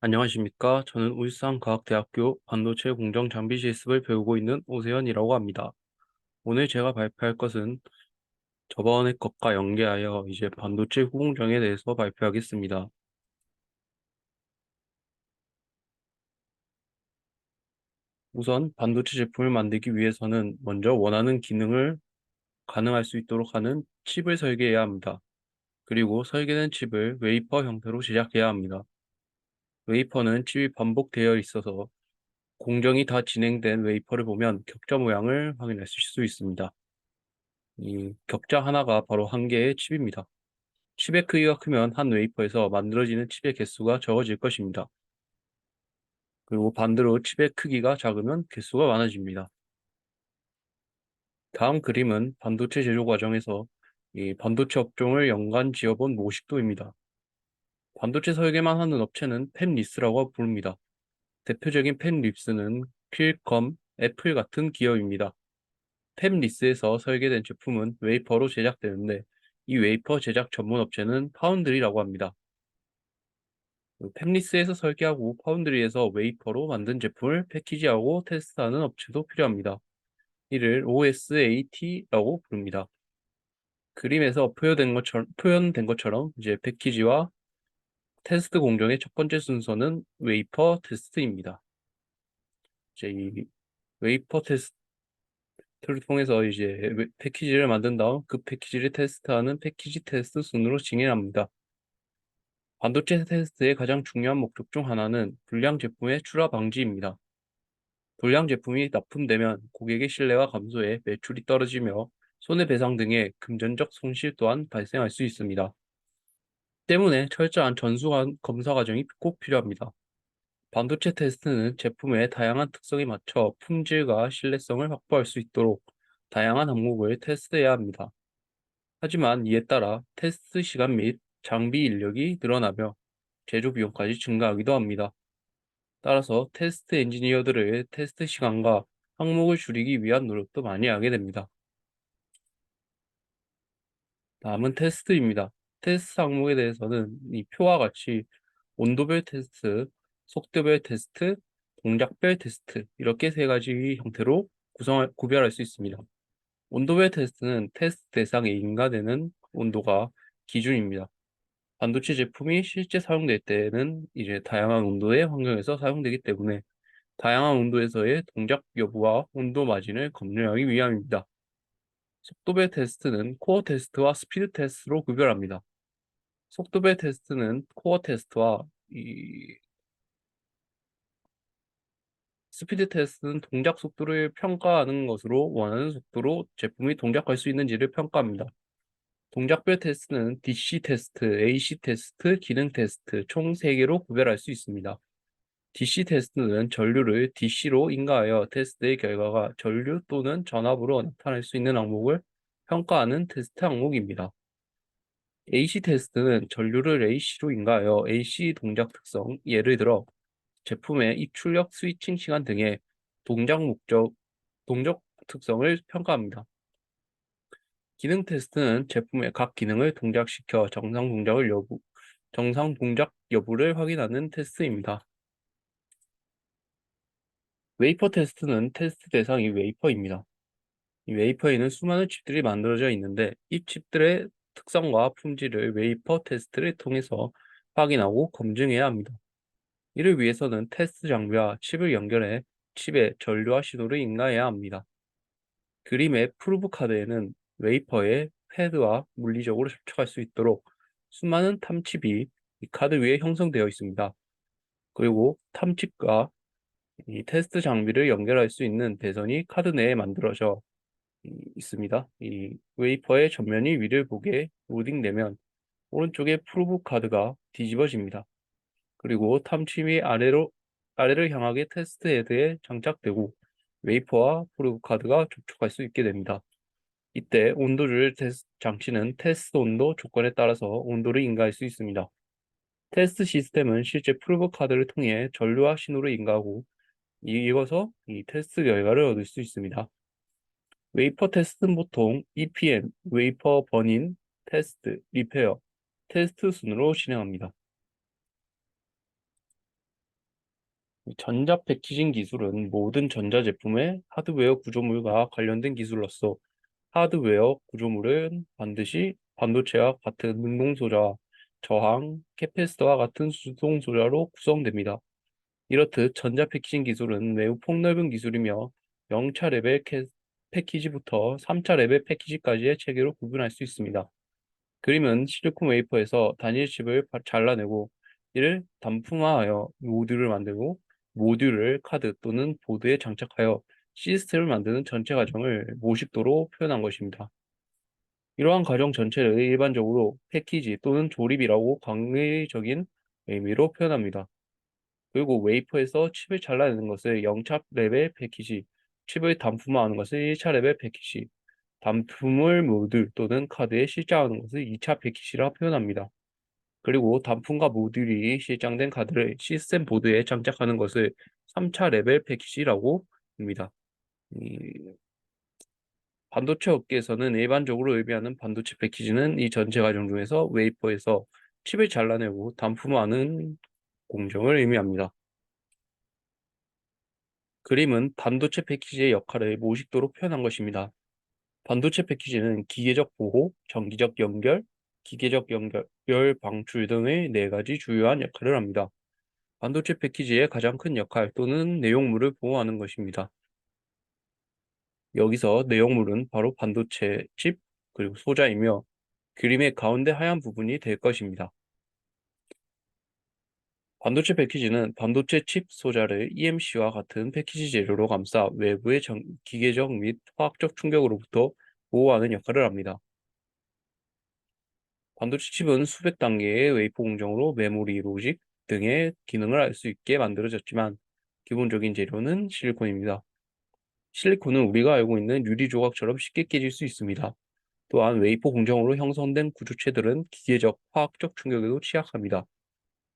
안녕하십니까. 저는 울산과학대학교 반도체 공정 장비 실습을 배우고 있는 오세현이라고 합니다. 오늘 제가 발표할 것은 저번의 것과 연계하여 이제 반도체 후공정에 대해서 발표하겠습니다. 우선 반도체 제품을 만들기 위해서는 먼저 원하는 기능을 가능할 수 있도록 하는 칩을 설계해야 합니다. 그리고 설계된 칩을 웨이퍼 형태로 제작해야 합니다. 웨이퍼는 칩이 반복되어 있어서 공정이 다 진행된 웨이퍼를 보면 격자 모양을 확인할 수 있습니다. 이 격자 하나가 바로 한 개의 칩입니다. 칩의 크기가 크면 한 웨이퍼에서 만들어지는 칩의 개수가 적어질 것입니다. 그리고 반대로 칩의 크기가 작으면 개수가 많아집니다. 다음 그림은 반도체 제조 과정에서 이 반도체 업종을 연관 지어본 모식도입니다. 반도체 설계만 하는 업체는 팹리스라고 부릅니다. 대표적인 팹리스는 퀼컴, 애플 같은 기업입니다. 팹리스에서 설계된 제품은 웨이퍼로 제작되는데 이 웨이퍼 제작 전문 업체는 파운드리라고 합니다. 팹리스에서 설계하고 파운드리에서 웨이퍼로 만든 제품을 패키지하고 테스트하는 업체도 필요합니다. 이를 OSAT라고 부릅니다. 그림에서 표현된 것처럼 이제 패키지와 테스트 공정의 첫 번째 순서는 웨이퍼 테스트입니다. 이제 이 웨이퍼 테스트를 통해서 이제 패키지를 만든 다음 그 패키지를 테스트하는 패키지 테스트 순으로 진행합니다. 반도체 테스트의 가장 중요한 목적 중 하나는 불량 제품의 출하 방지입니다. 불량 제품이 납품되면 고객의 신뢰가 감소해 매출이 떨어지며 손해배상 등의 금전적 손실 또한 발생할 수 있습니다. 때문에 철저한 전수관 검사 과정이 꼭 필요합니다. 반도체 테스트는 제품의 다양한 특성에 맞춰 품질과 신뢰성을 확보할 수 있도록 다양한 항목을 테스트해야 합니다. 하지만 이에 따라 테스트 시간 및 장비 인력이 늘어나며 제조 비용까지 증가하기도 합니다. 따라서 테스트 엔지니어들의 테스트 시간과 항목을 줄이기 위한 노력도 많이 하게 됩니다. 다음은 테스트입니다. 테스트 항목에 대해서는 이 표와 같이 온도별 테스트, 속도별 테스트, 동작별 테스트 이렇게 세 가지 형태로 구별할 수 있습니다. 온도별 테스트는 테스트 대상에 인가되는 온도가 기준입니다. 반도체 제품이 실제 사용될 때에는 이제 다양한 온도의 환경에서 사용되기 때문에 다양한 온도에서의 동작 여부와 온도 마진을 검증하기 위함입니다. 속도별 테스트는 코어 테스트와 스피드 테스트로 구별합니다. 속도별 테스트는 코어 테스트와 이 스피드 테스트는 동작 속도를 평가하는 것으로 원하는 속도로 제품이 동작할 수 있는지를 평가합니다. 동작별 테스트는 DC 테스트, AC 테스트, 기능 테스트 총 3개로 구별할 수 있습니다. DC 테스트는 전류를 DC로 인가하여 테스트의 결과가 전류 또는 전압으로 나타날 수 있는 항목을 평가하는 테스트 항목입니다. AC 테스트는 전류를 AC로 인가하여 AC 동작 특성, 예를 들어 제품의 입출력 스위칭 시간 등의 동작 특성을 평가합니다. 기능 테스트는 제품의 각 기능을 동작시켜 정상 동작 여부를 확인하는 테스트입니다. 웨이퍼 테스트는 테스트 대상이 웨이퍼입니다. 이 웨이퍼에는 수많은 칩들이 만들어져 있는데 이 칩들의 특성과 품질을 웨이퍼 테스트를 통해서 확인하고 검증해야 합니다. 이를 위해서는 테스트 장비와 칩을 연결해 칩의 전류와 신호를 인가해야 합니다. 그림의 프루브 카드에는 웨이퍼에 패드와 물리적으로 접촉할 수 있도록 수많은 탐칩이 이 카드 위에 형성되어 있습니다. 그리고 탐칩과 이 테스트 장비를 연결할 수 있는 배선이 카드 내에 만들어져 있습니다. 이 웨이퍼의 전면이 위를 보게 로딩되면 오른쪽의 프로브 카드가 뒤집어집니다. 그리고 탐침이 아래를 향하게 테스트 헤드에 장착되고 웨이퍼와 프로브 카드가 접촉할 수 있게 됩니다. 이때 온도를 장치는 테스트 온도 조건에 따라서 온도를 인가할 수 있습니다. 테스트 시스템은 실제 프로브 카드를 통해 전류와 신호를 인가하고 이어서 이 테스트 결과를 얻을 수 있습니다. 웨이퍼 테스트는 보통 EPM, 웨이퍼 버닝, 테스트, 리페어, 테스트 순으로 진행합니다. 전자 패키징 기술은 모든 전자제품의 하드웨어 구조물과 관련된 기술로서 하드웨어 구조물은 반드시 반도체와 같은 능동소자, 저항, 캐패시터와 같은 수동소자로 구성됩니다. 이렇듯 전자 패키징 기술은 매우 폭넓은 기술이며 0차 레벨 패키지부터 3차 레벨 패키지까지의 체계로 구분할 수 있습니다. 그림은 실리콘 웨이퍼에서 단일 칩을 잘라내고 이를 단품화하여 모듈을 만들고 모듈을 카드 또는 보드에 장착하여 시스템을 만드는 전체 과정을 모식도로 표현한 것입니다. 이러한 과정 전체를 일반적으로 패키지 또는 조립이라고 광의적인 의미로 표현합니다. 그리고 웨이퍼에서 칩을 잘라내는 것을 0차 레벨 패키지, 칩을 단품화하는 것을 1차 레벨 패키지, 단품을 모듈 또는 카드에 실장하는 것을 2차 패키지라 표현합니다. 그리고 단품과 모듈이 실장된 카드를 시스템 보드에 장착하는 것을 3차 레벨 패키지라고 합니다. 이 반도체 업계에서는 일반적으로 의미하는 반도체 패키지는 이 전체 과정 중에서 웨이퍼에서 칩을 잘라내고 단품화하는 공정을 의미합니다. 그림은 반도체 패키지의 역할을 모식도로 표현한 것입니다. 반도체 패키지는 기계적 보호, 전기적 연결, 기계적 연결, 열 방출 등의 네 가지 주요한 역할을 합니다. 반도체 패키지의 가장 큰 역할 또는 내용물을 보호하는 것입니다. 여기서 내용물은 바로 반도체 칩, 그리고 소자이며 그림의 가운데 하얀 부분이 될 것입니다. 반도체 패키지는 반도체 칩 소자를 EMC와 같은 패키지 재료로 감싸 외부의 기계적 및 화학적 충격으로부터 보호하는 역할을 합니다. 반도체 칩은 수백 단계의 웨이퍼 공정으로 메모리, 로직 등의 기능을 할 수 있게 만들어졌지만 기본적인 재료는 실리콘입니다. 실리콘은 우리가 알고 있는 유리 조각처럼 쉽게 깨질 수 있습니다. 또한 웨이퍼 공정으로 형성된 구조체들은 기계적, 화학적 충격에도 취약합니다.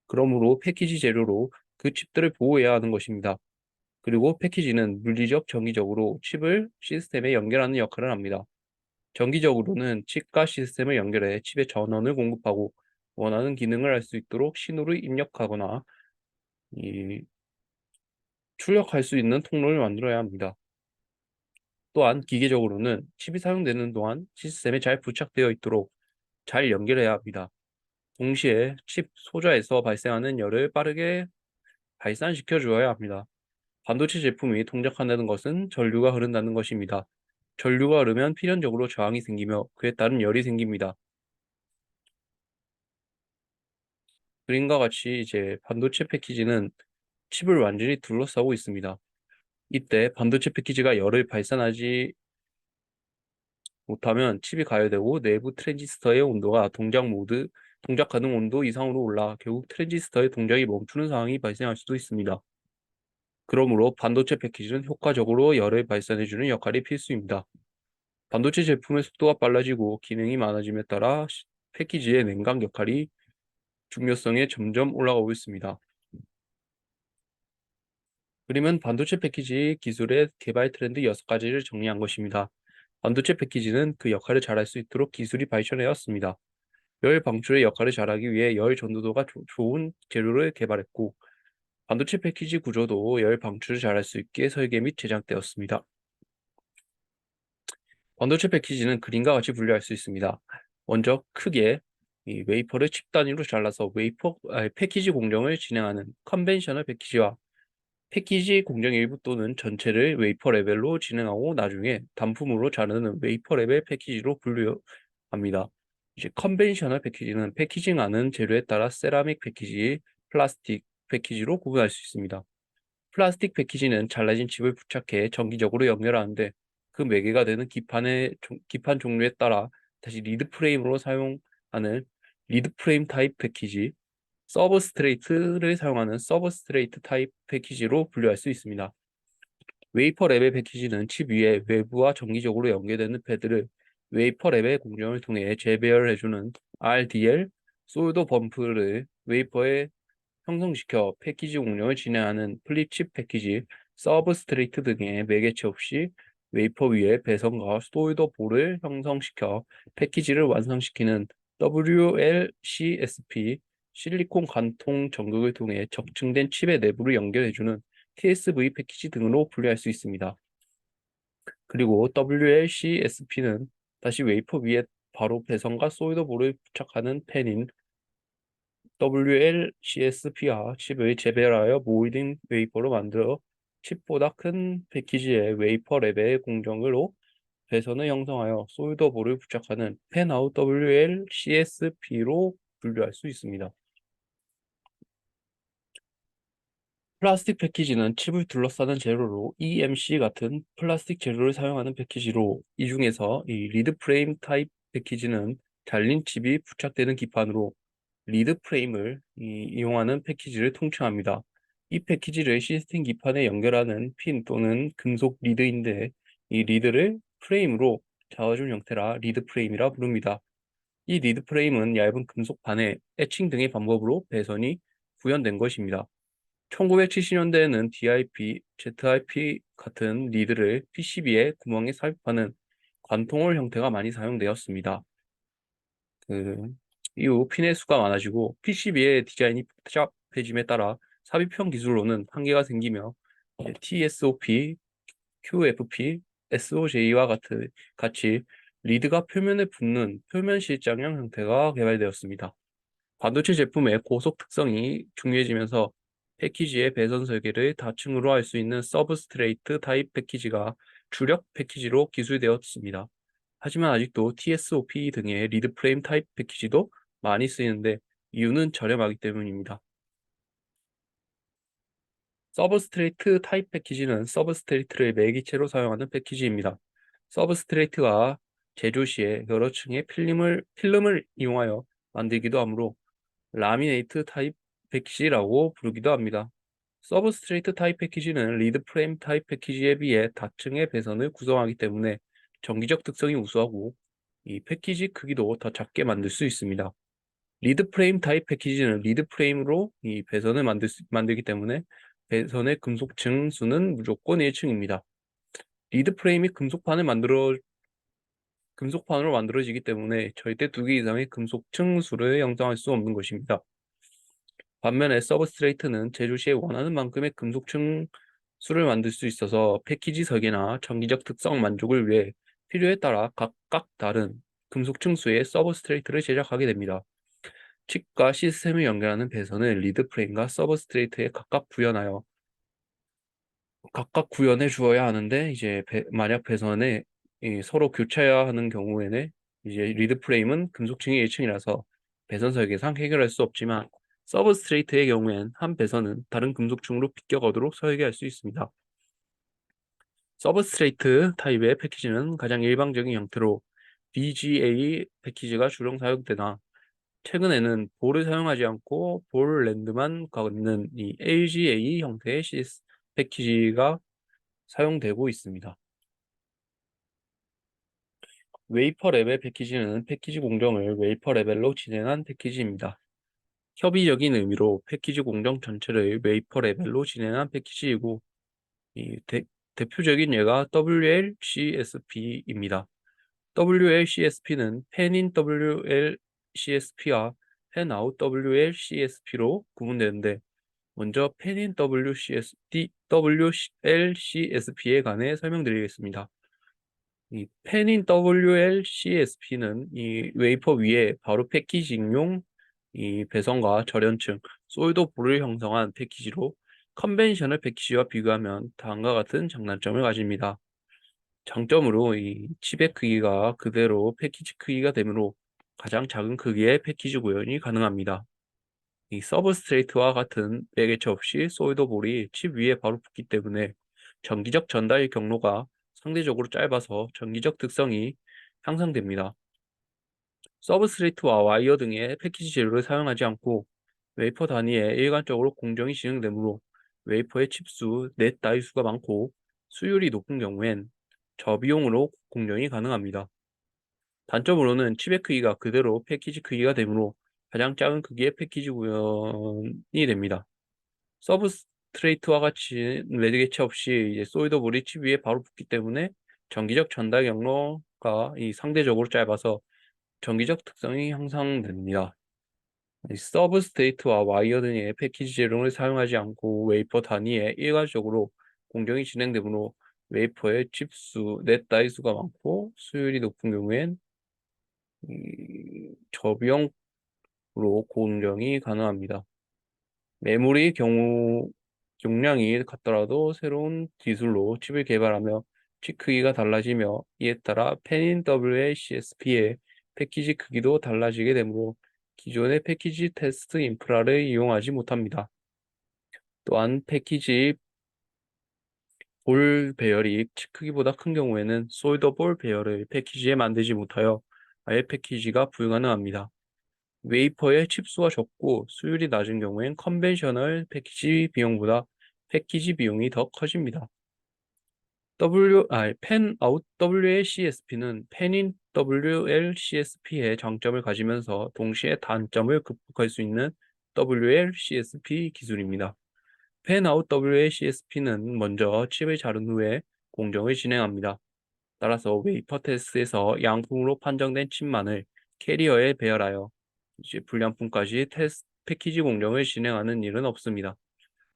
그러므로 패키지 재료로 그 칩들을 보호해야 하는 것입니다. 그리고 패키지는 물리적, 정기적으로 칩을 시스템에 연결하는 역할을 합니다. 정기적으로는 칩과 시스템을 연결해 칩에 전원을 공급하고 원하는 기능을 할 수 있도록 신호를 입력하거나 이, 출력할 수 있는 통로를 만들어야 합니다. 또한 기계적으로는 칩이 사용되는 동안 시스템에 잘 부착되어 있도록 잘 연결해야 합니다. 동시에 칩 소자에서 발생하는 열을 빠르게 발산시켜 주어야 합니다. 반도체 제품이 동작한다는 것은 전류가 흐른다는 것입니다. 전류가 흐르면 필연적으로 저항이 생기며 그에 따른 열이 생깁니다. 그림과 같이 이제 반도체 패키지는 칩을 완전히 둘러싸고 있습니다. 이때 반도체 패키지가 열을 발산하지 못하면 칩이 가열되고 내부 트랜지스터의 온도가 동작 가능 온도 이상으로 올라 결국 트랜지스터의 동작이 멈추는 상황이 발생할 수도 있습니다. 그러므로 반도체 패키지는 효과적으로 열을 발산해주는 역할이 필수입니다. 반도체 제품의 속도가 빨라지고 기능이 많아짐에 따라 패키지의 냉각 역할이 중요성에 점점 올라가고 있습니다. 그림은 반도체 패키지 기술의 개발 트렌드 6가지를 정리한 것입니다. 반도체 패키지는 그 역할을 잘할 수 있도록 기술이 발전해왔습니다. 열 방출의 역할을 잘하기 위해 열 전도도가 좋은 재료를 개발했고, 반도체 패키지 구조도 열 방출을 잘할 수 있게 설계 및 제작되었습니다. 반도체 패키지는 그림과 같이 분류할 수 있습니다. 먼저 크게 이 웨이퍼를 칩 단위로 잘라서 패키지 공정을 진행하는 컨벤셔널 패키지와 패키지 공정 일부 또는 전체를 웨이퍼 레벨로 진행하고 나중에 단품으로 자르는 웨이퍼 레벨 패키지로 분류합니다. 이제 컨벤셔널 패키지는 패키징하는 재료에 따라 세라믹 패키지, 플라스틱 패키지로 구분할 수 있습니다. 플라스틱 패키지는 잘라진 칩을 부착해 정기적으로 연결하는데 그 매개가 되는 기판 종류에 따라 다시 리드 프레임으로 사용하는 리드 프레임 타입 패키지, 서브스트레이트를 사용하는 서브스트레이트 타입 패키지로 분류할 수 있습니다. 웨이퍼 레벨 패키지는 칩 위에 외부와 정기적으로 연계되는 패드를 웨이퍼 레벨 공정을 통해 재배열해주는 RDL, 솔더 범프를 웨이퍼에 형성시켜 패키지 공정을 진행하는 플립칩 패키지, 서브스트레이트 등의 매개체 없이 웨이퍼 위에 배선과 솔더 볼을 형성시켜 패키지를 완성시키는 WLCSP, 실리콘 관통 전극을 통해 적층된 칩의 내부를 연결해주는 TSV 패키지 등으로 분류할 수 있습니다. 그리고 WLCSP는 다시 웨이퍼 위에 바로 배선과 솔더볼을 부착하는 펜인 WLCSP와 칩을 재배하여 모이딩 웨이퍼로 만들어 칩보다 큰 패키지의 웨이퍼 레벨 공정으로 배선을 형성하여 솔더볼을 부착하는 펜아웃 WLCSP로 분류할 수 있습니다. 플라스틱 패키지는 칩을 둘러싸는 재료로 EMC 같은 플라스틱 재료를 사용하는 패키지로, 이 중에서 이 리드 프레임 타입 패키지는 잘린 칩이 부착되는 기판으로 리드 프레임을 이용하는 패키지를 통칭합니다. 이 패키지를 시스템 기판에 연결하는 핀 또는 금속 리드인데, 이 리드를 프레임으로 잡아준 형태라 리드 프레임이라 부릅니다. 이 리드 프레임은 얇은 금속 판에 에칭 등의 방법으로 배선이 구현된 것입니다. 1970년대에는 DIP, ZIP 같은 리드를 PCB의 구멍에 삽입하는 관통홀 형태가 많이 사용되었습니다. 이후 핀의 수가 많아지고 PCB의 디자인이 복잡해짐에 따라 삽입형 기술로는 한계가 생기며 TSOP, QFP, SOJ와 같이 리드가 표면에 붙는 표면 실장형 형태가 개발되었습니다. 반도체 제품의 고속 특성이 중요해지면서 패키지의 배선 설계를 다층으로 할 수 있는 서브스트레이트 타입 패키지가 주력 패키지로 기술되었습니다. 하지만 아직도 TSOP 등의 리드 프레임 타입 패키지도 많이 쓰이는데, 이유는 저렴하기 때문입니다. 서브스트레이트 타입 패키지는 서브스트레이트를 매기체로 사용하는 패키지입니다. 서브스트레이트가 제조 시에 여러 층의 필름을 이용하여 만들기도 하므로 라미네이트 타입 패키지라고 부르기도 합니다. 서브스트레이트 타입 패키지는 리드 프레임 타입 패키지에 비해 다층의 배선을 구성하기 때문에 전기적 특성이 우수하고, 이 패키지 크기도 더 작게 만들 수 있습니다. 리드 프레임 타입 패키지는 리드 프레임으로 이 배선을 만들기 때문에 배선의 금속층 수는 무조건 1층입니다. 리드 프레임이 금속판으로 만들어지기 때문에 절대 2개 이상의 금속층 수를 형성할 수 없는 것입니다. 반면에 서브스트레이트는 제조 시에 원하는 만큼의 금속층 수를 만들 수 있어서 패키지 설계나 전기적 특성 만족을 위해 필요에 따라 각각 다른 금속층 수의 서브스트레이트를 제작하게 됩니다. 칩과 시스템을 연결하는 배선을 리드 프레임과 서브스트레이트에 각각 구현해 주어야 하는데, 이제 만약 배선에 서로 교체해야 하는 경우에는 이제 리드 프레임은 금속층이 1층이라서 배선 설계상 해결할 수 없지만, 서브스트레이트의 경우엔 한 배선은 다른 금속층으로 비껴가도록 설계할 수 있습니다. 서브스트레이트 타입의 패키지는 가장 일반적인 형태로 BGA 패키지가 주로 사용되나, 최근에는 볼을 사용하지 않고 볼 랜드만 갖는 이 LGA 형태의 패키지가 사용되고 있습니다. 웨이퍼 레벨 패키지는 패키지 공정을 웨이퍼 레벨로 진행한 패키지입니다. 협의적인 의미로 패키지 공정 전체를 웨이퍼 레벨로 진행한 패키지이고, 이 대표적인 예가 WLCSP입니다. WLCSP는 펜인 WLCSP와 펜아웃 WLCSP로 구분되는데, 먼저 펜인 WLCSP에 관해 설명드리겠습니다. 이 펜인 WLCSP는 이 웨이퍼 위에 바로 패키징용 이 배선과 절연층, 솔더볼을 형성한 패키지로, 컨벤셔널 패키지와 비교하면 다음과 같은 장단점을 가집니다. 장점으로 이 칩의 크기가 그대로 패키지 크기가 되므로 가장 작은 크기의 패키지 구현이 가능합니다. 이 서브스트레이트와 같은 매개체 없이 솔더볼이 칩 위에 바로 붙기 때문에 전기적 전달 경로가 상대적으로 짧아서 전기적 특성이 향상됩니다. 서브스트레이트와 와이어 등의 패키지 재료를 사용하지 않고 웨이퍼 단위에 일관적으로 공정이 진행되므로 웨이퍼의 칩수, 넷 다이수가 많고 수율이 높은 경우엔 저비용으로 공정이 가능합니다. 단점으로는 칩의 크기가 그대로 패키지 크기가 되므로 가장 작은 크기의 패키지 구현이 됩니다. 서브스트레이트와 같이 매개체 없이 이제 솔더볼이 칩 위에 바로 붙기 때문에 전기적 전달 경로가 상대적으로 짧아서 전기적 특성이 향상됩니다. 서브스트레이트와 와이어 등의 패키지 재료를 사용하지 않고 웨이퍼 단위에 일괄적으로 공정이 진행되므로 웨이퍼의 칩수, 넷 다이수가 많고 수율이 높은 경우엔 저비용으로 공정이 가능합니다. 메모리 경우 용량이 같더라도 새로운 기술로 칩을 개발하며 칩 크기가 달라지며 이에 따라 펜인 WLCSP의 패키지 크기도 달라지게 되므로 기존의 패키지 테스트 인프라를 이용하지 못합니다. 또한 패키지 볼 배열이 칩 크기보다 큰 경우에는 솔더 볼 배열을 패키지에 만들지 못하여 아예 패키지가 불가능합니다. 웨이퍼의 칩수가 적고 수율이 낮은 경우엔 컨벤셔널 패키지 비용보다 패키지 비용이 더 커집니다. 펜아웃 WLCSP는 펜인 WLCSP의 장점을 가지면서 동시에 단점을 극복할 수 있는 WLCSP 기술입니다. 펜아웃 WLCSP는 먼저 칩을 자른 후에 공정을 진행합니다. 따라서 웨이퍼 테스트에서 양품으로 판정된 칩만을 캐리어에 배열하여 이제 불량품까지 테스트 패키지 공정을 진행하는 일은 없습니다.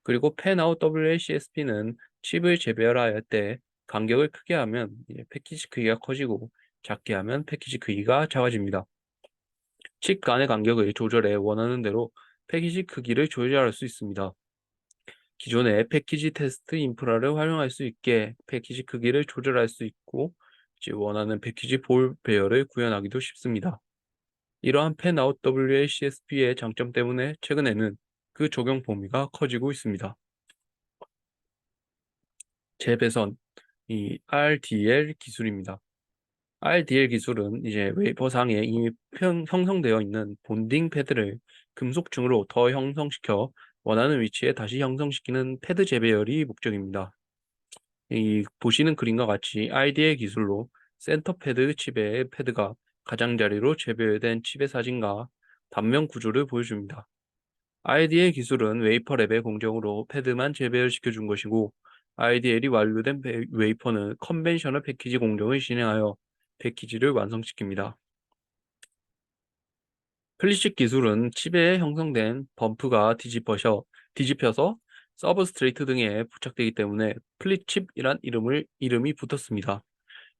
그리고 펜아웃 WLCSP는 칩을 재배열할 때 간격을 크게 하면 이제 패키지 크기가 커지고 작게 하면 패키지 크기가 작아집니다. 칩 간의 간격을 조절해 원하는 대로 패키지 크기를 조절할 수 있습니다. 기존의 패키지 테스트 인프라를 활용할 수 있게 패키지 크기를 조절할 수 있고 이제 원하는 패키지 볼 배열을 구현하기도 쉽습니다. 이러한 펜아웃 WLCSP의 장점 때문에 최근에는 그 적용 범위가 커지고 있습니다. 재배선, 이 RDL 기술입니다. RDL 기술은 이제 웨이퍼상에 이미 형성되어 있는 본딩 패드를 금속층으로 더 형성시켜 원하는 위치에 다시 형성시키는 패드 재배열이 목적입니다. 이 보시는 그림과 같이 RDL 기술로 센터 패드 칩의 패드가 가장자리로 재배열된 칩의 사진과 단면 구조를 보여줍니다. RDL 기술은 웨이퍼 랩의 공정으로 패드만 재배열시켜 준 것이고 RDL이 완료된 웨이퍼는 컨벤셔널 패키지 공정을 진행하여 패키지를 완성시킵니다. 플리식 기술은 칩에 형성된 범프가 뒤집혀서 서브스트레이트 등에 부착되기 때문에 플리칩이란 이름이 붙었습니다.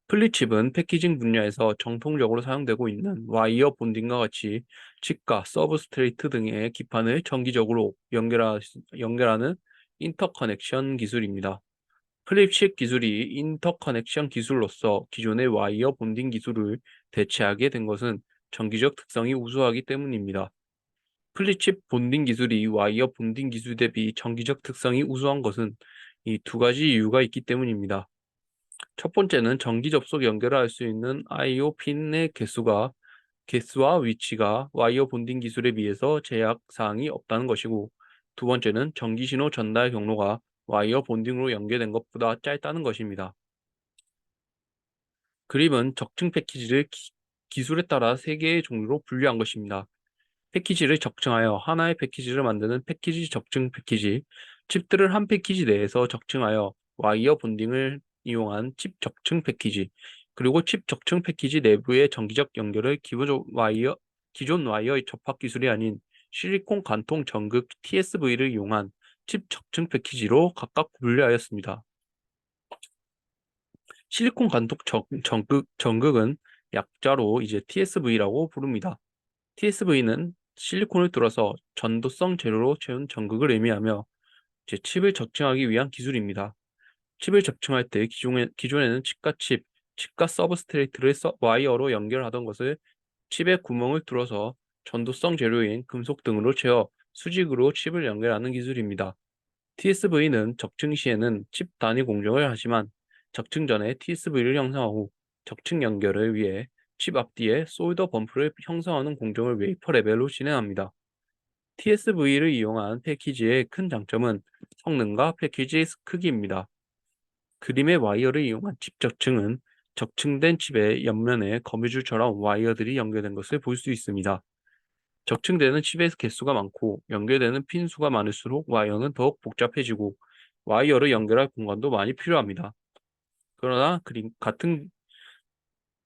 플리칩은 패키징 분야에서 정통적으로 사용되고 있는 와이어 본딩과 같이 칩과 서브스트레이트 등의 기판을 정기적으로 연결하는 인터커넥션 기술입니다. 플립칩 기술이 인터커넥션 기술로서 기존의 와이어 본딩 기술을 대체하게 된 것은 정기적 특성이 우수하기 때문입니다. 플립칩 본딩 기술이 와이어 본딩 기술 대비 정기적 특성이 우수한 것은 이 두 가지 이유가 있기 때문입니다. 첫 번째는 정기 접속 연결을 할 수 있는 I/O 핀의 개수와 위치가 와이어 본딩 기술에 비해서 제약 사항이 없다는 것이고, 두 번째는 전기 신호 전달 경로가 와이어 본딩으로 연결된 것보다 짧다는 것입니다. 그림은 적층 패키지를 기술에 따라 세 개의 종류로 분류한 것입니다. 패키지를 적층하여 하나의 패키지를 만드는 패키지 적층 패키지, 칩들을 한 패키지 내에서 적층하여 와이어 본딩을 이용한 칩 적층 패키지, 그리고 칩 적층 패키지 내부의 전기적 연결을 기존 와이어의 접합 기술이 아닌 실리콘 관통 전극 TSV를 이용한 칩 적층 패키지로 각각 분류하였습니다. 실리콘 관통 전극은 약자로 이제 TSV라고 부릅니다. TSV는 실리콘을 뚫어서 전도성 재료로 채운 전극을 의미하며 이제 칩을 적층하기 위한 기술입니다. 칩을 적층할 때 기존에는 칩과 서브스트레이트를 와이어로 연결하던 것을 칩의 구멍을 뚫어서 전도성 재료인 금속 등으로 채워 수직으로 칩을 연결하는 기술입니다. TSV는 적층 시에는 칩 단위 공정을 하지만 적층 전에 TSV를 형성하고 적층 연결을 위해 칩 앞뒤에 솔더 범프를 형성하는 공정을 웨이퍼 레벨로 진행합니다. TSV를 이용한 패키지의 큰 장점은 성능과 패키지 크기입니다. 그림의 와이어를 이용한 칩 적층은 적층된 칩의 옆면에 거미줄처럼 와이어들이 연결된 것을 볼 수 있습니다. 적층되는 칩의 개수가 많고 연결되는 핀 수가 많을수록 와이어는 더욱 복잡해지고 와이어를 연결할 공간도 많이 필요합니다. 그러나 같은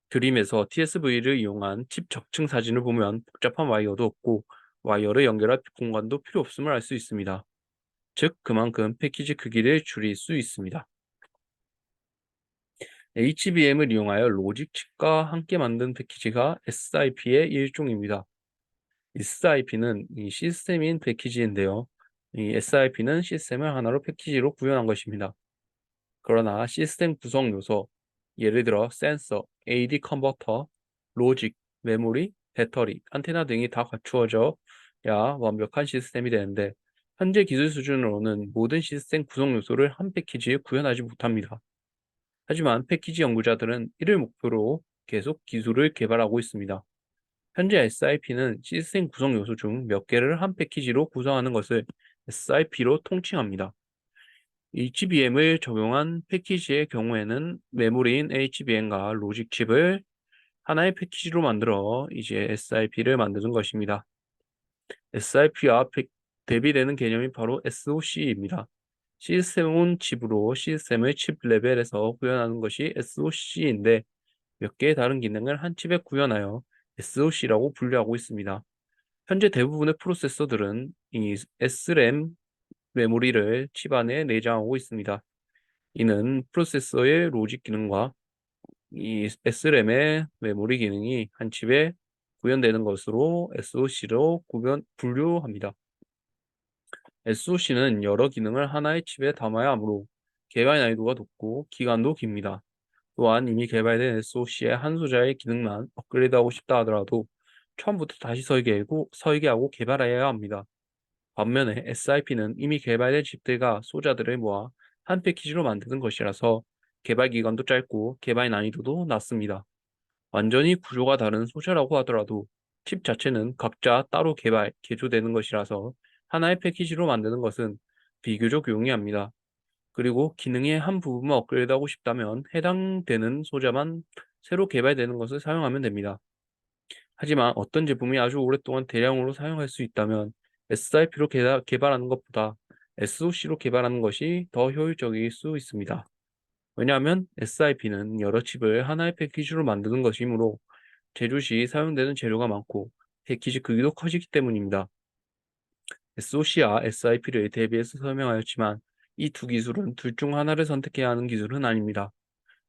그림에서 TSV를 이용한 칩 적층 사진을 보면 복잡한 와이어도 없고 와이어를 연결할 공간도 필요 없음을 알 수 있습니다. 즉, 그만큼 패키지 크기를 줄일 수 있습니다. HBM을 이용하여 로직 칩과 함께 만든 패키지가 SIP의 일종입니다. SIP는 이 시스템인 패키지인데요. 이 SIP는 시스템을 하나로 패키지로 구현한 것입니다. 그러나 시스템 구성 요소, 예를 들어 센서, AD 컨버터, 로직, 메모리, 배터리, 안테나 등이 다 갖추어져야 완벽한 시스템이 되는데, 현재 기술 수준으로는 모든 시스템 구성 요소를 한 패키지에 구현하지 못합니다. 하지만 패키지 연구자들은 이를 목표로 계속 기술을 개발하고 있습니다. 현재 SIP는 시스템 구성 요소 중 몇 개를 한 패키지로 구성하는 것을 SIP로 통칭합니다. HBM을 적용한 패키지의 경우에는 메모리인 HBM과 로직 칩을 하나의 패키지로 만들어 이제 SIP를 만드는 것입니다. SIP와 대비되는 개념이 바로 SOC입니다. 시스템 온 칩으로 시스템을 칩 레벨에서 구현하는 것이 SOC인데, 몇 개의 다른 기능을 한 칩에 구현하여 SOC라고 분류하고 있습니다. 현재 대부분의 프로세서들은 이 SRAM 메모리를 칩 안에 내장하고 있습니다. 이는 프로세서의 로직 기능과 이 SRAM의 메모리 기능이 한 칩에 구현되는 것으로 SOC로 분류합니다. SOC는 여러 기능을 하나의 칩에 담아야 하므로 개발 난이도가 높고 기간도 깁니다. 또한 이미 개발된 SOC의 한 소자의 기능만 업그레이드하고 싶다 하더라도 처음부터 다시 설계하고 개발해야 합니다. 반면에 SIP는 이미 개발된 칩들과 소자들을 모아 한 패키지로 만드는 것이라서 개발 기간도 짧고 개발 난이도도 낮습니다. 완전히 구조가 다른 소자라고 하더라도 칩 자체는 각자 따로 개조되는 것이라서 하나의 패키지로 만드는 것은 비교적 용이합니다. 그리고 기능의 한 부분만 업그레이드하고 싶다면 해당되는 소자만 새로 개발되는 것을 사용하면 됩니다. 하지만 어떤 제품이 아주 오랫동안 대량으로 사용할 수 있다면 SIP로 개발하는 것보다 SOC로 개발하는 것이 더 효율적일 수 있습니다. 왜냐하면 SIP는 여러 칩을 하나의 패키지로 만드는 것이므로 제조 시 사용되는 재료가 많고 패키지 크기도 커지기 때문입니다. SOC와 SIP를 대비해서 설명하였지만, 이 두 기술은 둘 중 하나를 선택해야 하는 기술은 아닙니다.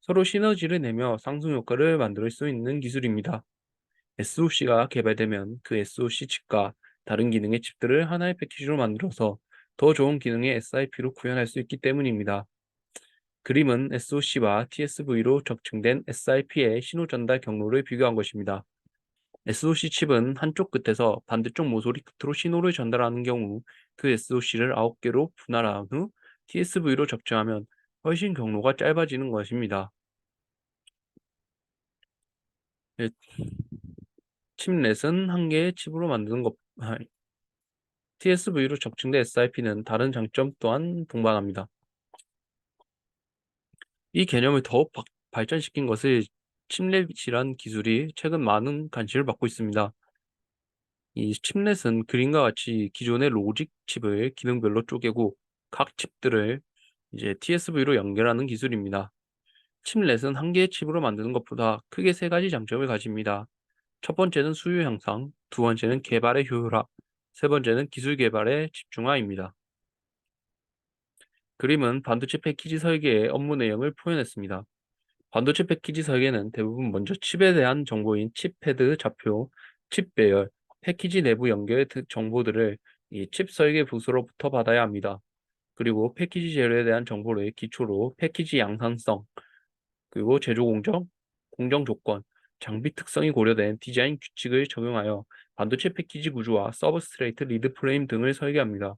서로 시너지를 내며 상승 효과를 만들 수 있는 기술입니다. SOC가 개발되면 그 SOC 칩과 다른 기능의 칩들을 하나의 패키지로 만들어서 더 좋은 기능의 SIP로 구현할 수 있기 때문입니다. 그림은 SOC와 TSV로 적층된 SIP의 신호 전달 경로를 비교한 것입니다. SOC 칩은 한쪽 끝에서 반대쪽 모서리 끝으로 신호를 전달하는 경우 그 SOC를 9개로 분할한 후 TSV로 적층하면 훨씬 경로가 짧아지는 것입니다. 예, 칩넷은 한 개의 칩으로 만드는 것, TSV로 적층된 SIP는 다른 장점 또한 동반합니다. 이 개념을 더욱 발전시킨 것을 칩넷이란 기술이 최근 많은 관심을 받고 있습니다. 이 칩넷은 그림과 같이 기존의 로직 칩을 기능별로 쪼개고 각 칩들을 이제 TSV로 연결하는 기술입니다. 칩넷은 한 개의 칩으로 만드는 것보다 크게 세 가지 장점을 가집니다. 첫 번째는 수요 향상, 두 번째는 개발의 효율화, 세 번째는 기술 개발의 집중화입니다. 그림은 반도체 패키지 설계의 업무 내용을 표현했습니다. 반도체 패키지 설계는 대부분 먼저 칩에 대한 정보인 칩 패드 좌표, 칩 배열, 패키지 내부 연결 등 정보들을 이 칩 설계 부서로부터 받아야 합니다. 그리고 패키지 재료에 대한 정보를 기초로 패키지 양산성, 그리고 제조 공정 조건, 장비 특성이 고려된 디자인 규칙을 적용하여 반도체 패키지 구조와 서브스트레이트, 리드 프레임 등을 설계합니다.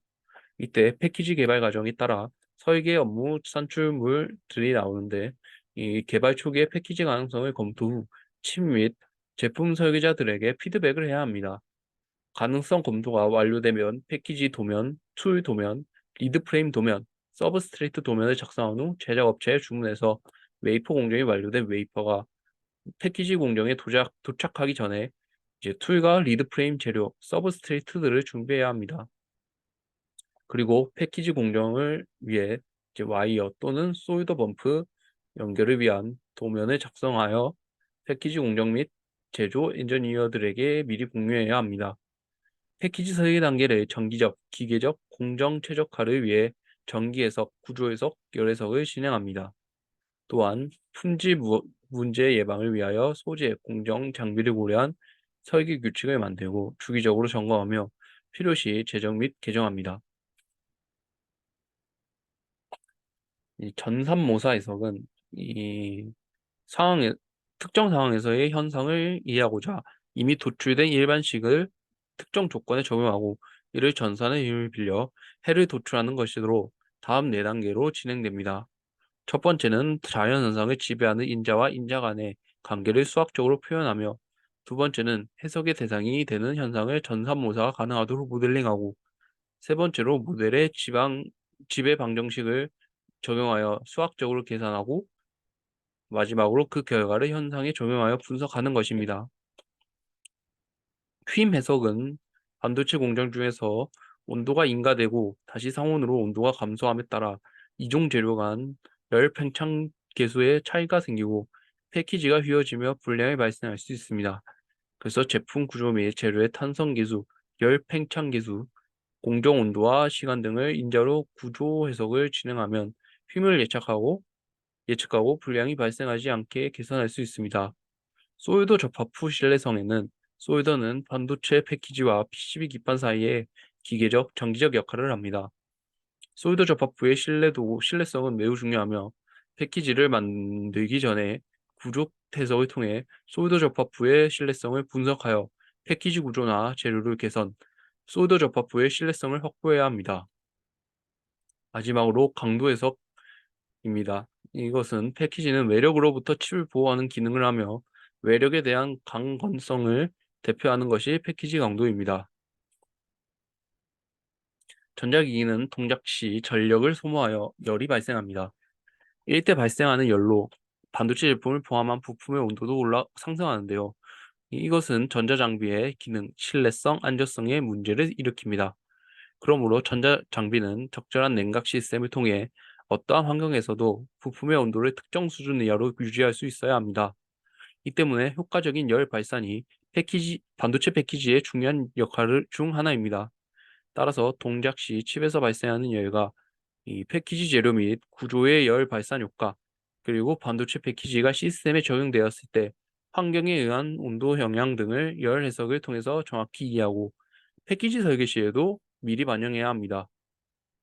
이때 패키지 개발 과정에 따라 설계 업무 산출물들이 나오는데, 이 개발 초기의 패키지 가능성을 검토 후 칩 및 제품 설계자들에게 피드백을 해야 합니다. 가능성 검토가 완료되면 패키지 도면, 툴 도면, 리드 프레임 도면, 서브스트레이트 도면을 작성한 후 제작업체에 주문해서 웨이퍼 공정이 완료된 웨이퍼가 패키지 공정에 도착하기 전에 이제 툴과 리드 프레임 재료, 서브스트레이트들을 준비해야 합니다. 그리고 패키지 공정을 위해 이제 와이어 또는 솔더 범프 연결을 위한 도면을 작성하여 패키지 공정 및 제조 엔지니어들에게 미리 공유해야 합니다. 패키지 설계 단계를 전기적, 기계적, 공정 최적화를 위해 전기 해석, 구조 해석, 열 해석을 진행합니다. 또한 문제 예방을 위하여 소재, 공정, 장비를 고려한 설계 규칙을 만들고 주기적으로 점검하며 필요시 제정 및 개정합니다. 이 전산모사 해석은 이 상황에 특정 상황에서의 현상을 이해하고자 이미 도출된 일반식을 특정 조건에 적용하고 이를 전산의 힘을 빌려 해를 도출하는 것으로 다음 4단계로 진행됩니다. 첫 번째는 자연현상을 지배하는 인자와 인자 간의 관계를 수학적으로 표현하며 두 번째는 해석의 대상이 되는 현상을 전산모사가 가능하도록 모델링하고 세 번째로 모델의 지배 방정식을 적용하여 수학적으로 계산하고 마지막으로 그 결과를 현상에 적용하여 분석하는 것입니다. 휨 해석은 반도체 공정 중에서 온도가 인가되고 다시 상온으로 온도가 감소함에 따라 이종 재료 간 열 팽창 계수의 차이가 생기고 패키지가 휘어지며 불량이 발생할 수 있습니다. 그래서 제품 구조 및 재료의 탄성 계수, 열 팽창 계수, 공정 온도와 시간 등을 인자로 구조 해석을 진행하면 휨을 예측하고 불량이 발생하지 않게 개선할 수 있습니다. 솔더 접합 후 신뢰성에는 솔더는 반도체 패키지와 PCB 기판 사이에 기계적, 장기적 역할을 합니다. 솔더 접합 후의 신뢰성은 매우 중요하며 패키지를 만들기 전에 구조 해석을 통해 솔더 접합 후의 신뢰성을 분석하여 패키지 구조나 재료를 개선, 솔더 접합 후의 신뢰성을 확보해야 합니다. 마지막으로 강도 해석입니다. 이것은 패키지는 외력으로부터 칩을 보호하는 기능을 하며 외력에 대한 강건성을 대표하는 것이 패키지 강도입니다. 전자기기는 동작 시 전력을 소모하여 열이 발생합니다. 이럴 때 발생하는 열로 반도체 제품을 포함한 부품의 온도도 상승하는데요. 이것은 전자장비의 기능, 신뢰성, 안전성에 문제를 일으킵니다. 그러므로 전자장비는 적절한 냉각 시스템을 통해 어떠한 환경에서도 부품의 온도를 특정 수준 이하로 유지할 수 있어야 합니다. 이 때문에 효과적인 열 발산이 반도체 패키지의 중요한 역할 중 하나입니다. 따라서 동작 시 칩에서 발생하는 열과 이 패키지 재료 및 구조의 열 발산 효과, 그리고 반도체 패키지가 시스템에 적용되었을 때 환경에 의한 온도 영향 등을 열 해석을 통해서 정확히 이해하고 패키지 설계 시에도 미리 반영해야 합니다.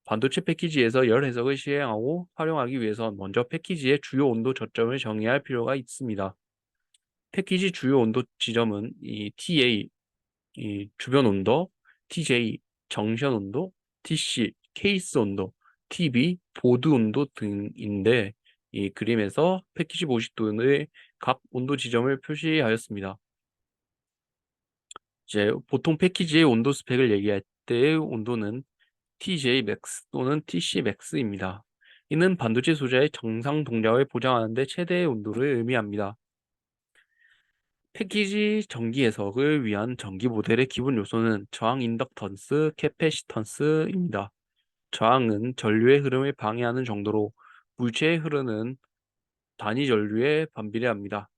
반도체 패키지에서 열 해석을 시행하고 활용하기 위해선 먼저 패키지의 주요 온도 저점을 정해야 할 필요가 있습니다. 패키지 주요 온도 지점은 이 TA, 이 주변 온도, TJ, 정션 온도, TC, 케이스 온도, TB, 보드 온도 등인데 이 그림에서 패키지 모식도의 각 온도 지점을 표시하였습니다. 이제 보통 패키지의 온도 스펙을 얘기할 때의 온도는 TJ max 또는 TC max입니다. 이는 반도체 소자의 정상 동작을 보장하는 데 최대의 온도를 의미합니다. 패키지 전기 해석을 위한 전기 모델의 기본 요소는 저항 인덕턴스, 캐패시턴스입니다. 저항은 전류의 흐름을 방해하는 정도로 물체에 흐르는 단위 전류에 반비례합니다.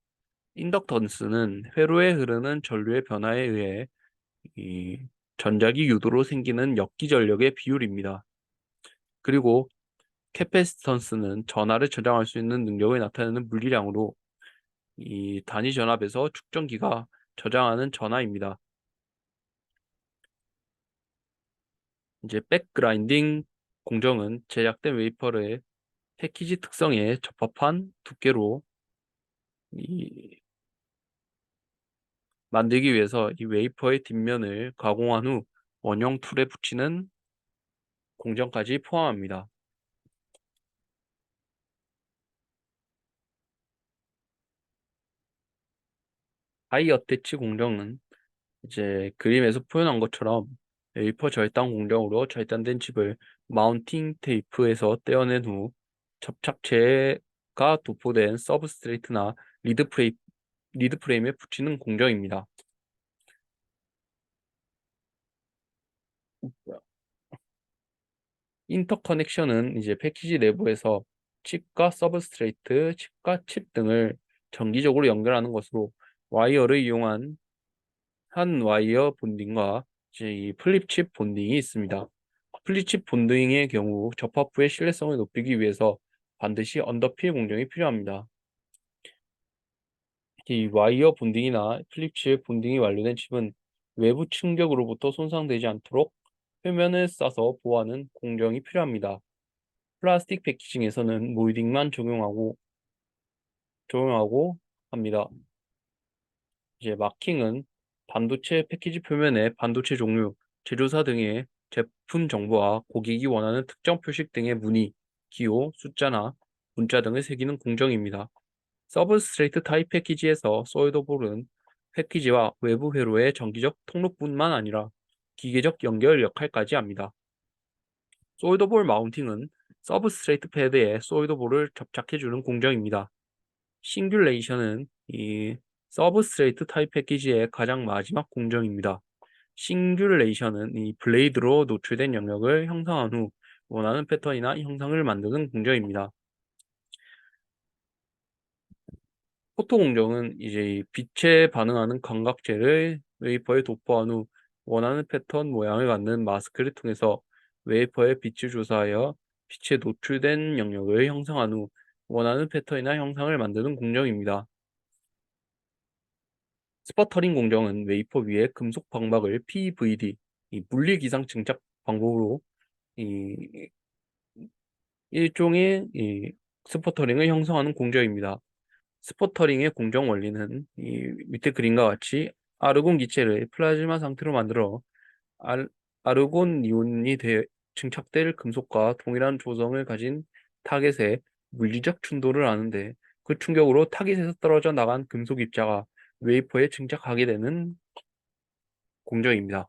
인덕턴스는 회로에 흐르는 전류의 변화에 의해 이 전자기 유도로 생기는 역기 전력의 비율입니다. 그리고 캐패시턴스는 전하를 저장할 수 있는 능력을 나타내는 물리량으로 이 단위 전압에서 축전기가 저장하는 전하입니다. 이제 백그라인딩 공정은 제작된 웨이퍼를 패키지 특성에 적합한 두께로 만들기 위해서 이 웨이퍼의 뒷면을 가공한 후 원형 툴에 붙이는 공정까지 포함합니다. 하이 어태치 공정은 이제 그림에서 표현한 것처럼 웨이퍼 절단 공정으로 절단된 칩을 마운팅 테이프에서 떼어낸 후 접착제가 도포된 서브스트레이트나 리드 프레임에 붙이는 공정입니다. 인터커넥션은 이제 패키지 내부에서 칩과 서브스트레이트, 칩과 칩 등을 정기적으로 연결하는 것으로 와이어를 이용한 한 와이어 본딩과 이제 이 플립칩 본딩이 있습니다. 플립칩 본딩의 경우 접합 부의 신뢰성을 높이기 위해서 반드시 언더필 공정이 필요합니다. 이 와이어 본딩이나 플립칩 본딩이 완료된 칩은 외부 충격으로부터 손상되지 않도록 표면을 싸서 보호하는 공정이 필요합니다. 플라스틱 패키징에서는 몰딩만 적용하고 합니다. 이제 마킹은 반도체 패키지 표면에 반도체 종류, 제조사 등의 제품 정보와 고객이 원하는 특정 표식 등의 무늬, 기호, 숫자나 문자 등을 새기는 공정입니다. 서브스트레이트 타입 패키지에서 솔더볼은 패키지와 외부 회로의 정기적 통로뿐만 아니라 기계적 연결 역할까지 합니다. 솔더볼 마운팅은 서브스트레이트 패드에 솔더볼을 접착해주는 공정입니다. 싱귤레이션은 이 서브스트레이트 타입 패키지의 가장 마지막 공정입니다. 싱귤레이션은 이 블레이드로 노출된 영역을 형성한 후 원하는 패턴이나 형상을 만드는 공정입니다. 포토 공정은 이제 이 빛에 반응하는 광각제를 웨이퍼에 도포한 후 원하는 패턴 모양을 갖는 마스크를 통해서 웨이퍼의 빛을 조사하여 빛에 노출된 영역을 형성한 후 원하는 패턴이나 형상을 만드는 공정입니다. 스퍼터링 공정은 웨이퍼 위에 금속 방막을 PVD, 이 물리기상 증착 방법으로 이 일종의 이 스퍼터링을 형성하는 공정입니다. 스포터링의 공정 원리는 이 밑에 그림과 같이 아르곤 기체를 플라즈마 상태로 만들어 알, 아르곤 이온이 증착될 금속과 동일한 조성을 가진 타겟에 물리적 충돌을 하는데 그 충격으로 타겟에서 떨어져 나간 금속 입자가 웨이퍼에 증착하게 되는 공정입니다.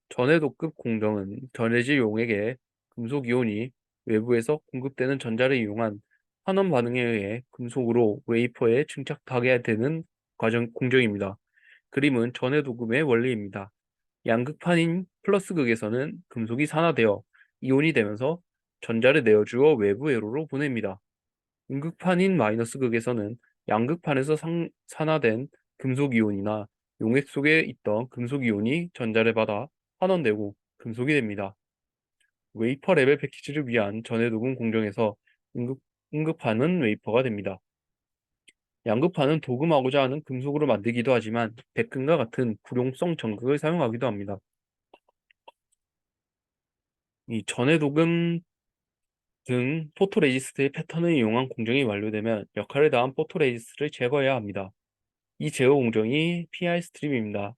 전해도급 공정은 전해질 용액에 금속 이온이 외부에서 공급되는 전자를 이용한 환원 반응에 의해 금속으로 웨이퍼에 증착하게 되는 공정입니다. 그림은 전해도금의 원리입니다. 양극판인 플러스 극에서는 금속이 산화되어 이온이 되면서 전자를 내어주어 외부 회로로 보냅니다. 음극판인 마이너스 극에서는 양극판에서 산화된 금속 이온이나 용액 속에 있던 금속 이온이 전자를 받아 환원되고 금속이 됩니다. 웨이퍼 레벨 패키지를 위한 전해도금 공정에서 응급, 응급판은 웨이퍼가 됩니다. 양극판은 도금하고자 하는 금속으로 만들기도 하지만 백금과 같은 불용성 전극을 사용하기도 합니다. 이 전해도금 등 포토레지스트의 패턴을 이용한 공정이 완료되면 역할을 다한 포토레지스트를 제거해야 합니다. 이 제어 공정이 PI 스트립입니다.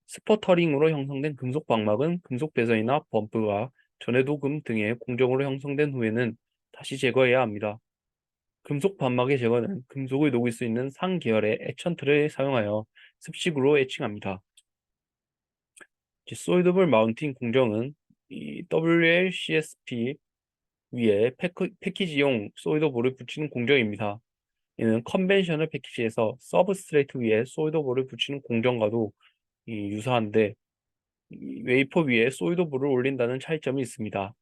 스퍼터링으로 형성된 금속 방막은 금속 배선이나 범프가 전해도금 등의 공정으로 형성된 후에는 다시 제거해야 합니다. 금속 반막의 제거는 금속을 녹일 수 있는 상계열의 에천트를 사용하여 습식으로 에칭합니다. 솔더블 마운팅 공정은 이 WLCSP 위에 패키지용 솔더볼을 붙이는 공정입니다. 이는 컨벤셔널 패키지에서 서브스트레이트 위에 솔더볼을 붙이는 공정과도 유사한데 웨이퍼 위에 솔더볼을 올린다는 차이점이 있습니다.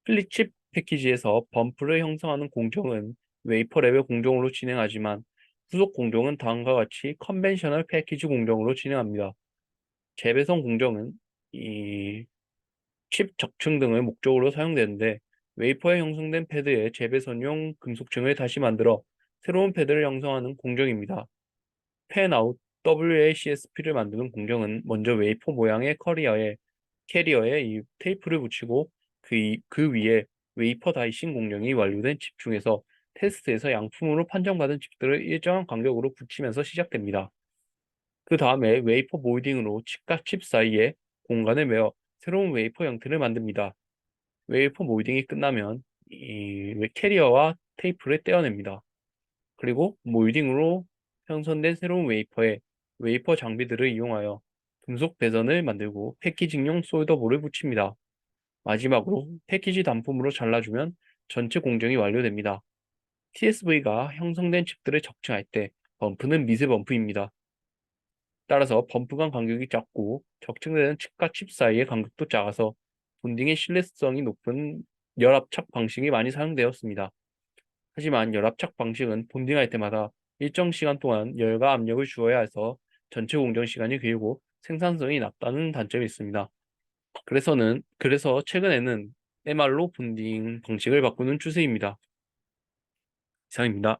플립칩 패키지에서 범프를 형성하는 공정은 웨이퍼 레벨 공정으로 진행하지만 후속 공정은 다음과 같이 컨벤셔널 패키지 공정으로 진행합니다. 재배선 공정은 이 칩 적층 등을 목적으로 사용되는데 웨이퍼에 형성된 패드에 재배선용 금속층을 다시 만들어 새로운 패드를 형성하는 공정입니다. 펜아웃 WACSP를 만드는 공정은 먼저 웨이퍼 모양의 캐리어에 이 테이프를 붙이고 그 위에 웨이퍼 다이싱 공정이 완료된 칩 중에서 테스트에서 양품으로 판정받은 칩들을 일정한 간격으로 붙이면서 시작됩니다. 그 다음에 웨이퍼 몰딩으로 칩과 칩 사이에 공간을 메어 새로운 웨이퍼 형태를 만듭니다. 웨이퍼 몰딩이 끝나면 이 캐리어와 테이프를 떼어냅니다. 그리고 몰딩으로 형성된 새로운 웨이퍼에 웨이퍼 장비들을 이용하여 금속 배선을 만들고 패키징용 솔더볼을 붙입니다. 마지막으로 패키지 단품으로 잘라주면 전체 공정이 완료됩니다. TSV가 형성된 칩들을 적층할 때 범프는 미세 범프입니다. 따라서 범프 간 간격이 작고 적층되는 칩과 칩 사이의 간격도 작아서 본딩의 신뢰성이 높은 열압착 방식이 많이 사용되었습니다. 하지만 열압착 방식은 본딩할 때마다 일정 시간 동안 열과 압력을 주어야 해서 전체 공정 시간이 길고 생산성이 낮다는 단점이 있습니다. 그래서 최근에는 MR로 본딩 방식을 바꾸는 추세입니다. 이상입니다.